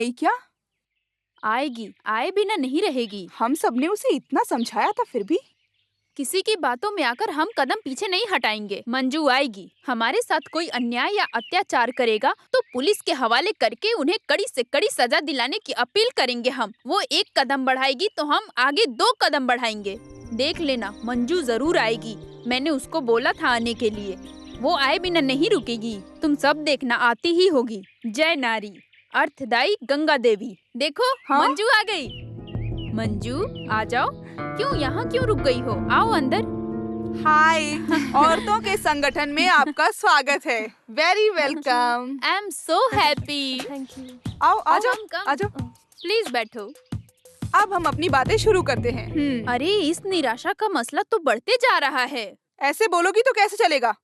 क्या? आएगी, आए बिना नहीं रहेगी। हम सबने उसे इतना समझाया था, फिर भी किसी की बातों में आकर हम कदम पीछे नहीं हटाएंगे। मंजू आएगी। हमारे साथ कोई अन्याय या अत्याचार करेगा तो पुलिस के हवाले करके उन्हें कड़ी से कड़ी सजा दिलाने की अपील करेंगे हम। वो एक कदम बढ़ाएगी तो हम आगे 2 कदम बढ़ाएंगे। देख लेना, मंजू जरूर आएगी। मैंने उसको बोला था आने के लिए। वो आए बिना नहीं रुकेगी। तुम सब देखना, आती ही होगी। जय नारी अर्थदायी गंगा देवी। देखो, हाँ? मंजू आ गई। मंजू आ जाओ। क्यों रुक गई हो? आओ अंदर। हाय, औरतों के संगठन में आपका स्वागत है। Very welcome. I am so happy. Thank you. आओ, आ जाओ, come. आ जाओ। प्लीज बैठो। अब हम अपनी बातें शुरू करते हैं। अरे, इस निराशा का मसला तो बढ़ते जा रहा है। ऐसे बोलोगी तो कैसे चलेगा?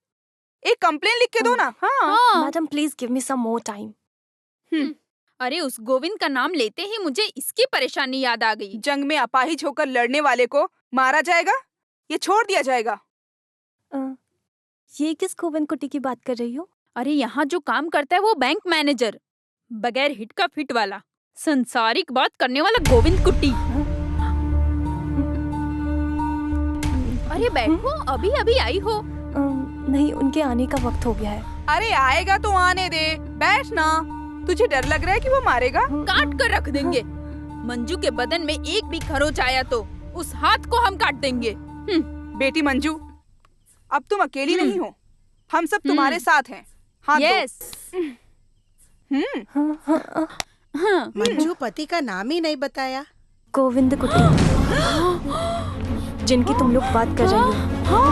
एक कंप्लेन लिख के दो ना। हाँ। Madam please give me some more time. अरे, उस गोविंद का नाम लेते ही मुझे इसकी परेशानी याद आ गई। जंग में अपाहिज होकर लड़ने वाले को मारा जाएगा, ये छोड़ दिया जाएगा? ये किस गोविंद कुट्टी की बात कर रही हो? अरे, यहाँ जो काम करता है वो बैंक मैनेजर, बगैर हिट का फिट वाला, संसारिक बात करने वाला गोविंद कुट्टी। अरे बैठो, अभी अभी आई हो। नहीं, उनके आने का वक्त हो गया है। अरे आएगा तो आने दे, बैठ ना। तुझे डर लग रहा है कि वो मारेगा? काट कर रख देंगे। मंजू के बदन में एक भी खरोच आया तो उस हाथ को हम काट देंगे। बेटी मंजू, अब तुम अकेली नहीं हो, हम सब तुम्हारे साथ हैं। हाथ दो। यस। मंजू पति का नाम ही नहीं बताया। गोविंद कुट्टी, जिनकी तुम लोग बात कर रही हो।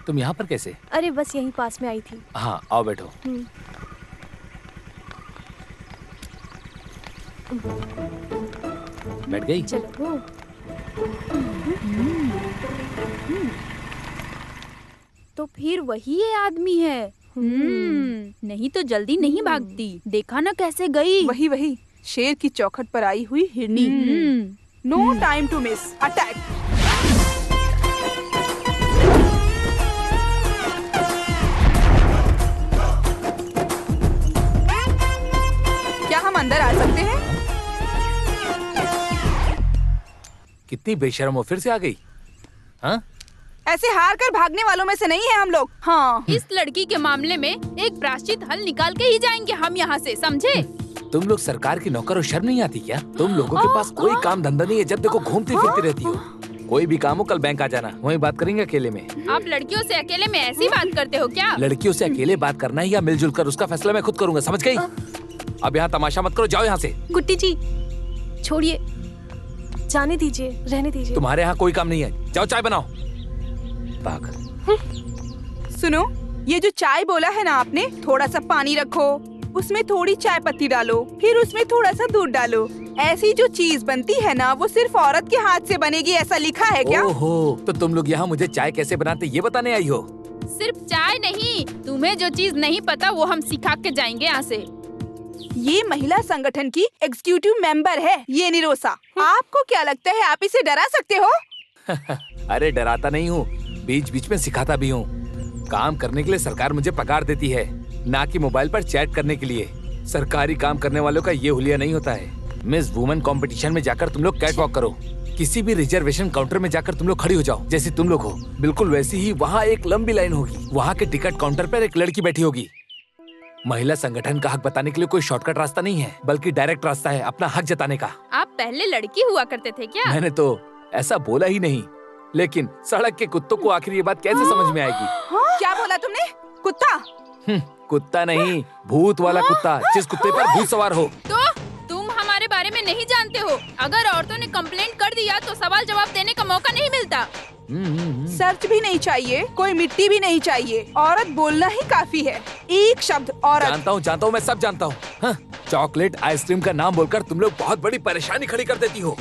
तुम यहाँ पर कैसे? अरे बस यहीं पास में आई थी। हाँ, आओ बैठो। बैठ गई? चलो। तो फिर वही ये आदमी है। नहीं तो जल्दी नहीं भागती। देखा ना कैसे गई। वही शेर की चौखट पर आई हुई हिरनी। No time to miss, attack. क्या हम अंदर आ सकते हैं? कितनी बेशर्म हो, फिर से आ गई। हाँ? ऐसे हार कर भागने वालों में से नहीं है हम लोग। हाँ। इस लड़की के मामले में एक प्रायश्चित हल निकाल के ही जाएंगे हम यहाँ से, समझे? तुम लोग सरकार की नौकर हो, शर्म नहीं आती क्या? तुम लोगों के पास कोई काम धंधा नहीं है, जब देखो घूमती फिरती रहती हो। कोई भी काम हो कल बैंक आ जाना, वहीं बात करेंगे अकेले में। आप लड़कियों से अकेले में ऐसी बात करते हो क्या? लड़कियों से अकेले बात करना है या मिलजुल कर, उसका फैसला मैं खुद करूंगा, समझ गई? अब यहाँ तमाशा मत करो, जाओ यहाँ से। कुट्टी जी छोड़िए, जाने दीजिए, रहने दीजिए। तुम्हारे यहाँ कोई काम नहीं है, जाओ चाय बनाओ। पागल। सुनो, ये जो चाय बोला है ना आपने, थोड़ा सा पानी रखो, उसमें थोड़ी चाय पत्ती डालो, फिर उसमें थोड़ा सा दूध डालो। ऐसी जो चीज बनती है ना, वो सिर्फ औरत के हाथ से बनेगी, ऐसा लिखा है क्या? ओहो, तो तुम लोग यहाँ मुझे चाय कैसे बनाते ये बताने आई हो? सिर्फ चाय नहीं, तुम्हें जो चीज नहीं पता वो हम सिखा के जाएंगे यहाँ से। ये महिला संगठन की एग्जीक्यूटिव मेंबर है, ये निरोसा। आपको क्या लगता है आप इसे डरा सकते हो? अरे डराता नहीं हूँ, बीच बीच में सिखाता भी हूँ। काम करने के लिए सरकार मुझे पगार देती है, ना कि मोबाइल पर चैट करने के लिए। सरकारी काम करने वालों का ये हुलिया नहीं होता है। मिस वुमेन कंपटीशन में जाकर तुम लोग कैट वॉक करो, किसी भी रिजर्वेशन काउंटर में जाकर तुम लोग खड़ी हो जाओ, जैसे तुम लोग हो बिल्कुल वैसी ही वहाँ एक लंबी लाइन होगी। वहाँ के टिकट काउंटर पर एक लड़की बैठी होगी। महिला संगठन का हक बताने के लिए कोई शॉर्टकट रास्ता नहीं है, बल्कि डायरेक्ट रास्ता है अपना हक जताने का। आप पहले लड़की हुआ करते थे क्या? मैंने तो ऐसा बोला ही नहीं, लेकिन सड़क के कुत्तों को आखिर ये बात कैसे समझ में आएगी? क्या बोला तुमने? कुत्ता? कुत्ता नहीं, भूत वाला कुत्ता, जिस कुत्ते पर भूत सवार हो। तो तुम हमारे बारे में नहीं जानते हो। अगर औरतों ने कंप्लेंट कर दिया तो सवाल जवाब देने का मौका नहीं मिलता। सर्च भी नहीं चाहिए, कोई मिट्टी भी नहीं चाहिए, औरत बोलना ही काफी है। एक शब्द औरत। जानता हूँ, मैं सब जानता हूँ। चॉकलेट आइसक्रीम का नाम बोलकर तुम लोग बहुत बड़ी परेशानी खड़ी कर देती हो।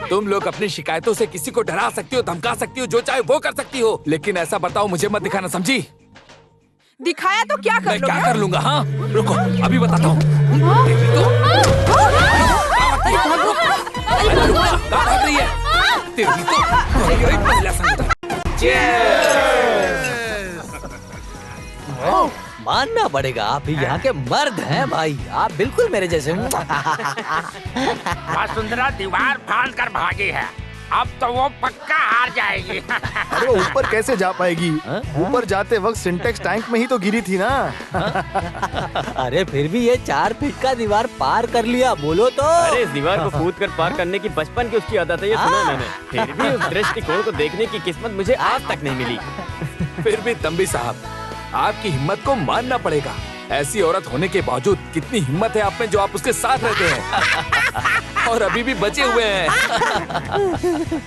तुम लोग अपनी शिकायतों से किसी को डरा सकती हो, धमका सकती हो, जो चाहे वो कर सकती हो, लेकिन ऐसा बर्ताव मुझे मत दिखाना, समझी? दिखाया तो क्या कर मैं क्या कर लूंगा? हाँ रुको, अभी बताता हूँ। मानना पड़ेगा, आप ही यहाँ के मर्द हैं भाई। आप बिल्कुल मेरे जैसे। वसुंधरा दीवार फाड़ कर भागी है, अब तो वो पक्का हार जाएगी। अरे वो ऊपर कैसे जा पाएगी? ऊपर जाते वक्त सिंटेक्स टैंक में ही तो गिरी थी ना। अरे फिर भी ये 4 फीट का दीवार पार कर लिया, बोलो तो। अरे इस दीवार को कूद कर पार करने की बचपन की उसकी आदत है, ये सुना मैंने। फिर भी उस दृष्टिकोण को देखने की किस्मत मुझे आज तक नहीं मिली। फिर भी तंबी साहब, आपकी हिम्मत को मानना पड़ेगा। ऐसी औरत होने के बावजूद कितनी हिम्मत है आप में, जो आप उसके साथ रहते हैं और अभी भी बचे हुए हैं।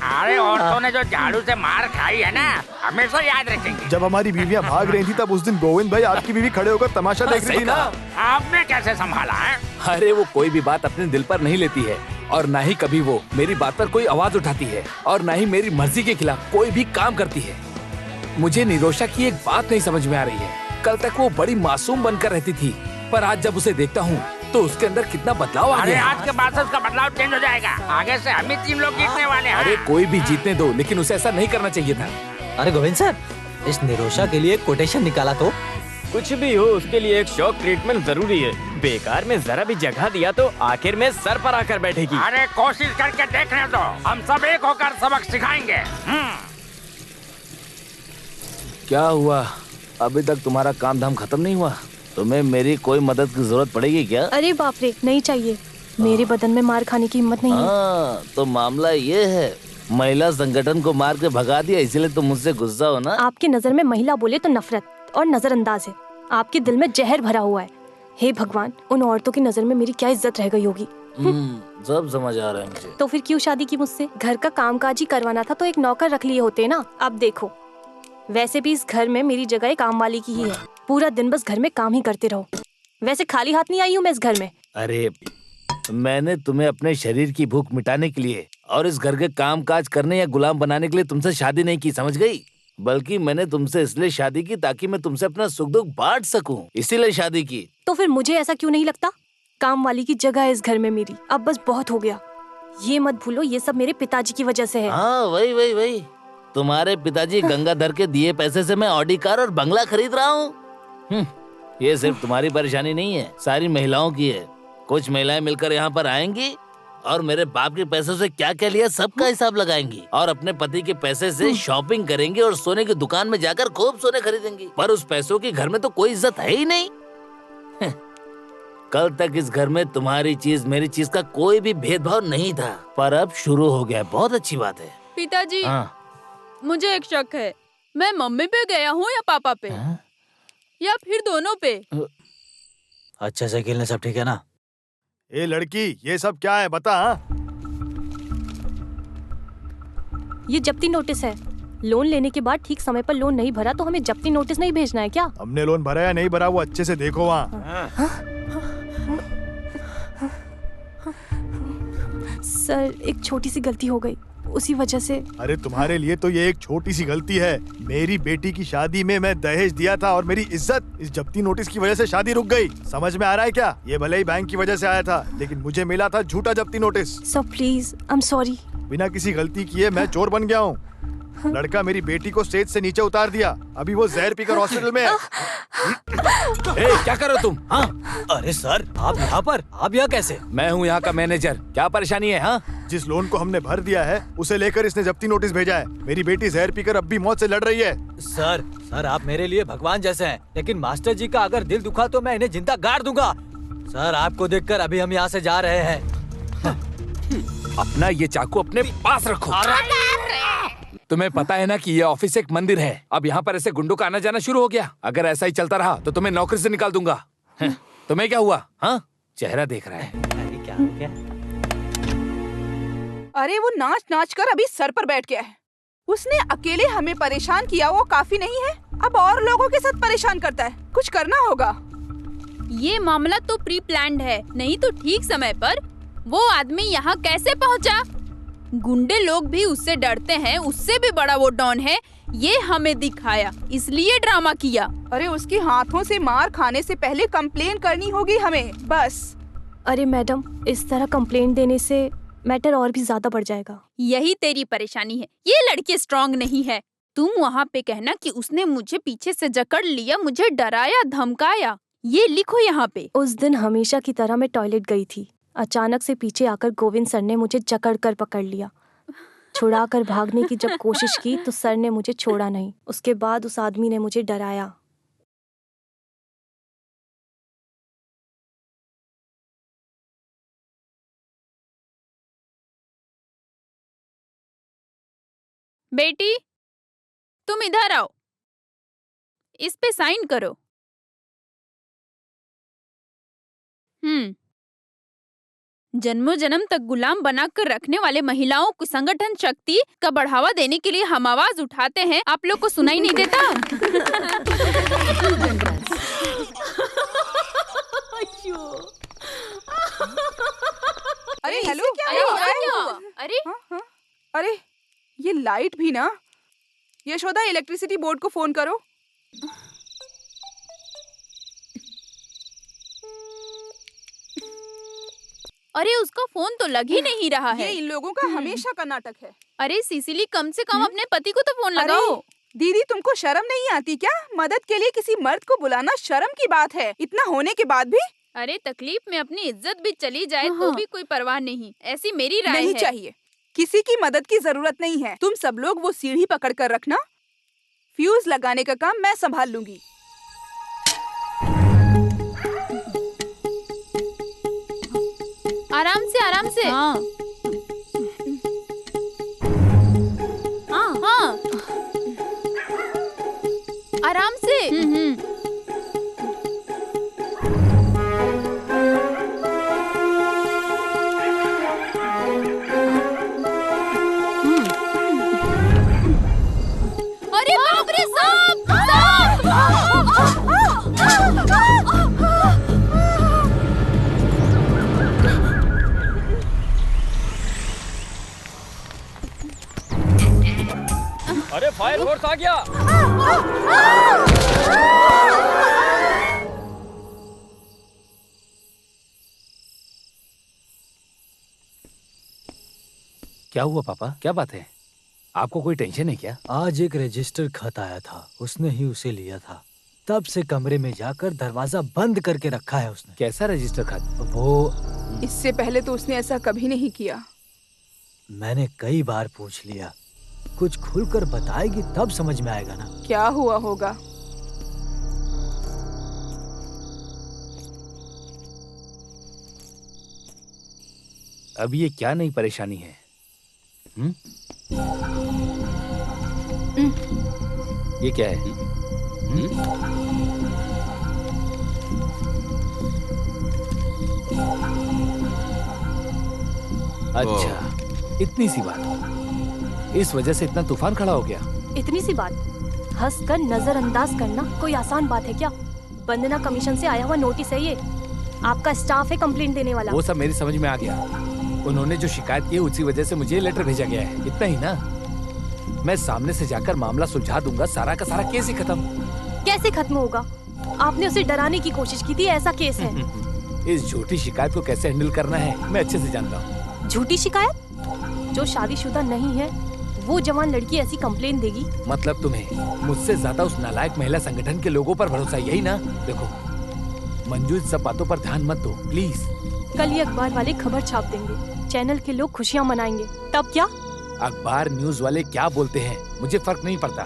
अरे औरतों ने जो झाड़ू से मार खाई है ना, हमेशा याद रखेंगे। जब हमारी बीवियां भाग रही थी तब उस दिन गोविंद भाई आपकी बीवी खड़े होकर तमाशा देख रही थी ना। आपने कैसे संभाला है? अरे वो कोई भी बात अपने दिल पर नहीं लेती है, और न ही कभी वो मेरी बात पर कोई आवाज उठाती है, और न ही मेरी मर्जी के खिलाफ कोई भी काम करती है। मुझे निरोशा की एक बात नहीं समझ में आ रही है। कल तक वो बड़ी मासूम बनकर रहती थी, पर आज जब उसे देखता हूँ तो उसके अंदर कितना बदलाव आ अरे गया। आज के बाद से उसका बदलाव चेंज हो जाएगा। आगे से हम ही 3 लोग जीतने वाले हैं। अरे कोई भी जीतने दो, लेकिन उसे ऐसा नहीं करना चाहिए था। अरे गोविंद सर, इस निरोशा के लिए कोटेशन निकाला तो। कुछ भी हो, उसके लिए एक शॉक ट्रीटमेंट जरूरी है। बेकार में जरा भी जगह दिया तो आखिर में सर पर आकर बैठेगी। अरे कोशिश करके देखने दो, हम सब एक होकर सबक सिखाएंगे। क्या हुआ? अभी तक तुम्हारा काम धाम खत्म नहीं हुआ? तुम्हें मेरी कोई मदद की जरूरत पड़ेगी क्या? अरे बाप रे, नहीं चाहिए। मेरे बदन में मार खाने की हिम्मत नहीं है। तो मामला ये है, महिला संगठन को मार के भगा दिया, इसलिए तुम मुझसे गुस्सा हो ना? आपकी नजर में महिला बोले तो नफरत और नजरअंदाज है। आपके दिल में जहर भरा हुआ है। हे भगवान, उन औरतों की नजर में मेरी क्या इज्जत रह गई होगी। सब समझ आ रहा है मुझे। तो फिर क्यों शादी की मुझसे? घर का कामकाज ही करवाना था तो एक नौकर रख लिए होते ना। अब देखो, वैसे भी इस घर में मेरी जगह काम वाली की ही है। पूरा दिन बस घर में काम ही करते रहो। वैसे खाली हाथ नहीं आई हूँ मैं इस घर में। अरे मैंने तुम्हें अपने शरीर की भूख मिटाने के लिए और इस घर के काम काज करने या गुलाम बनाने के लिए तुमसे शादी नहीं की, समझ गई? बल्कि मैंने तुमसे इसलिए शादी की ताकि मैं तुमसे अपना सुख दुख बांट सकूं, इसीलिए शादी की। तो फिर मुझे ऐसा क्यों नहीं लगता? काम वाली की जगह है इस घर में मेरी। अब बस बहुत हो गया। ये मत भूलो, ये सब मेरे पिताजी की वजह से है। हाँ वही तुम्हारे पिताजी गंगाधर के दिए पैसे से मैं ऑडी कार और बंगला खरीद रहा हूँ। ये सिर्फ तुम्हारी परेशानी नहीं है, सारी महिलाओं की है। कुछ महिलाएं मिलकर यहाँ पर आएंगी और मेरे बाप के पैसों से क्या क्या लिया सबका हिसाब लगाएंगी, और अपने पति के पैसे से शॉपिंग करेंगी और सोने की दुकान में जाकर खूब सोने खरीदेंगी। पर उस पैसों की घर में तो कोई इज्जत है ही नहीं। कल तक इस घर में तुम्हारी चीज मेरी चीज का कोई भी भेदभाव नहीं था, पर अब शुरू हो गया। बहुत अच्छी बात है। पिताजी, हाँ। मुझे एक शक है। मैं मम्मी पे गया हूँ या पापा पे? या फिर दोनों पे? अच्छे से खेलने सब ठीक है ना? ए लड़की, ये सब क्या है बता। ये जब्ती नोटिस है। लोन लेने के बाद ठीक समय पर लोन नहीं भरा तो हमें जब्ती नोटिस नहीं भेजना है क्या? हमने लोन भरा या नहीं भरा वो अच्छे से देखो वहाँ। सर, एक छोटी सी गलती हो गई, उसी वजह से। अरे तुम्हारे लिए तो ये एक छोटी सी गलती है। मेरी बेटी की शादी में मैं दहेज दिया था और मेरी इज्जत इस जब्ती नोटिस की वजह से शादी रुक गई। समझ में आ रहा है क्या? ये भले ही बैंक की वजह से आया था, लेकिन मुझे मिला था झूठा जब्ती notice. Sir please, I am sorry. बिना किसी गलती किए मैं चोर बन गया हूँ। लड़का मेरी बेटी को स्टेज से नीचे उतार दिया। अभी वो जहर पीकर हॉस्पिटल में है। क्या कर रहे हो तुम? हाँ? अरे सर, आप यहाँ पर? आप यहाँ कैसे? मैं हूँ यहाँ का मैनेजर। क्या परेशानी है? हाँ, जिस लोन को हमने भर दिया है उसे लेकर इसने जब्ती नोटिस भेजा है। मेरी बेटी जहर पीकर अब भी मौत से लड़ रही है। सर आप मेरे लिए भगवान जैसे हैं, लेकिन मास्टर जी का अगर दिल दुखा तो मैं इन्हें जिंदा गाड़ दूंगा। सर, आपको देखकर अभी हम यहाँ से जा रहे हैं। अपना ये चाकू अपने पास रखो। तुम्हें पता है ना कि ये ऑफिस एक मंदिर है। अब यहाँ पर ऐसे गुंडों का आना जाना शुरू हो गया। अगर ऐसा ही चलता रहा तो तुम्हें नौकरी से निकाल दूंगा। तुम्हें क्या हुआ? हाँ, चेहरा देख रहा है। अरे क्या हो गया? अरे वो नाच नाच कर अभी सर पर बैठ गया है। उसने अकेले हमें परेशान किया वो काफी नहीं है, अब और लोगों के साथ परेशान करता है। कुछ करना होगा। ये मामला तो प्री प्लान्ड है, नहीं तो ठीक समय पर वो आदमी यहाँ कैसे पहुँचा? गुंडे लोग भी उससे डरते हैं, उससे भी बड़ा वो डॉन है। ये हमें दिखाया, इसलिए ड्रामा किया। अरे उसके हाथों से मार खाने से पहले कंप्लेन करनी होगी हमें, बस। अरे मैडम, इस तरह कंप्लेंट देने से मैटर और भी ज्यादा बढ़ जाएगा। यही तेरी परेशानी है, ये लड़की स्ट्रांग नहीं है। तुम वहाँ पे कहना कि उसने मुझे पीछे से जकड़ लिया, मुझे डराया, धमकाया। ये लिखो यहाँ पे। उस दिन हमेशा की तरह मैं टॉयलेट गई थी। अचानक से पीछे आकर गोविंद सर ने मुझे जकड़ कर पकड़ लिया। छुड़ाकर भागने की जब कोशिश की तो सर ने मुझे छोड़ा नहीं। उसके बाद उस आदमी ने मुझे डराया। बेटी, तुम इधर आओ, इस पे साइन करो। जन्मों जन्म तक गुलाम बनाकर रखने वाले महिलाओं को संगठन शक्ति का बढ़ावा देने के लिए हम आवाज उठाते हैं। आप लोग को सुनाई नहीं देता? अरे हेलो, क्या हो रहा है? अरे अरे ये लाइट भी ना। यशोदा, इलेक्ट्रिसिटी बोर्ड को फोन करो। अरे उसका फोन तो लग ही नहीं रहा है। ये इन लोगों का हमेशा का नाटक है। अरे सिसिली, कम से कम अपने पति को तो फोन लगाओ। दीदी, तुमको शर्म नहीं आती क्या? मदद के लिए किसी मर्द को बुलाना शर्म की बात है। इतना होने के बाद भी। अरे तकलीफ में अपनी इज्जत भी चली जाए तो भी कोई परवाह नहीं, ऐसी मेरी राय नहीं है। चाहिए, किसी की मदद की जरूरत नहीं है। तुम सब लोग वो सीढ़ी पकड़ कर रखना। फ्यूज लगाने का काम मैं संभाल लूंगी। आराम से, आराम से। हाँ। हाँ। आराम से। अरे बाप रे, सांप! अरे फायर फोर्स आ गया। क्या हुआ पापा? क्या बात है? आपको कोई टेंशन है क्या? आज एक रजिस्टर खत आया था, उसने ही उसे लिया था। तब से कमरे में जाकर दरवाजा बंद करके रखा है उसने। कैसा रजिस्टर खत? वो इससे पहले तो उसने ऐसा कभी नहीं किया। मैंने कई बार पूछ लिया, कुछ खुलकर बताएगी तब समझ में आएगा ना। क्या हुआ होगा? अब ये क्या नई परेशानी है? ये क्या है? अच्छा, इतनी सी बात, इस वजह से इतना तूफान खड़ा हो गया? इतनी सी बात हंसकर नजरअंदाज करना कोई आसान बात है क्या? वंदना कमीशन से आया हुआ नोटिस है ये। आपका स्टाफ है कंप्लेंट देने वाला। वो सब मेरी समझ में आ गया। उन्होंने जो शिकायत की उसी वजह से मुझे लेटर भेजा गया है, इतना ही ना। मैं सामने से जाकर मामला सुलझा दूंगा, सारा का सारा केस ही खत्म। कैसे खत्म होगा? आपने उसे डराने की कोशिश की थी, ऐसा केस है। इस झूठी शिकायत को कैसे हैंडल करना है मैं अच्छे से जानता हूँ। झूठी शिकायत? जो शादीशुदा नहीं है वो जवान लड़की ऐसी कंप्लेन देगी? मतलब तुम्हें मुझसे ज्यादा उस नालायक महिला संगठन के लोगों पर भरोसा, यही ना? देखो मंजू, इन सब बातों पर ध्यान मत दो प्लीज। कल ही अखबार वाले खबर छाप देंगे, चैनल के लोग खुशियाँ मनाएंगे, तब क्या? अखबार न्यूज वाले क्या बोलते हैं मुझे फर्क नहीं पड़ता,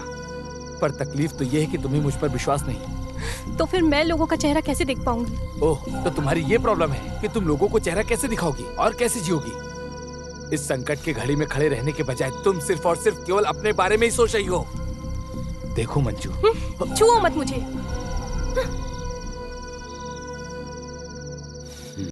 पर तकलीफ तो ये है कि तुम्हें मुझ पर विश्वास नहीं। तो फिर मैं लोगों का चेहरा कैसे देख पाऊंगी? ओह, तो तुम्हारी ये प्रॉब्लम है कि तुम लोगों को चेहरा कैसे दिखाओगी और कैसे जियोगी? इस संकट की घड़ी में खड़े रहने के बजाय तुम सिर्फ और सिर्फ केवल अपने बारे में ही सोच रही हो। देखो मंजू, छुओ मत मुझे।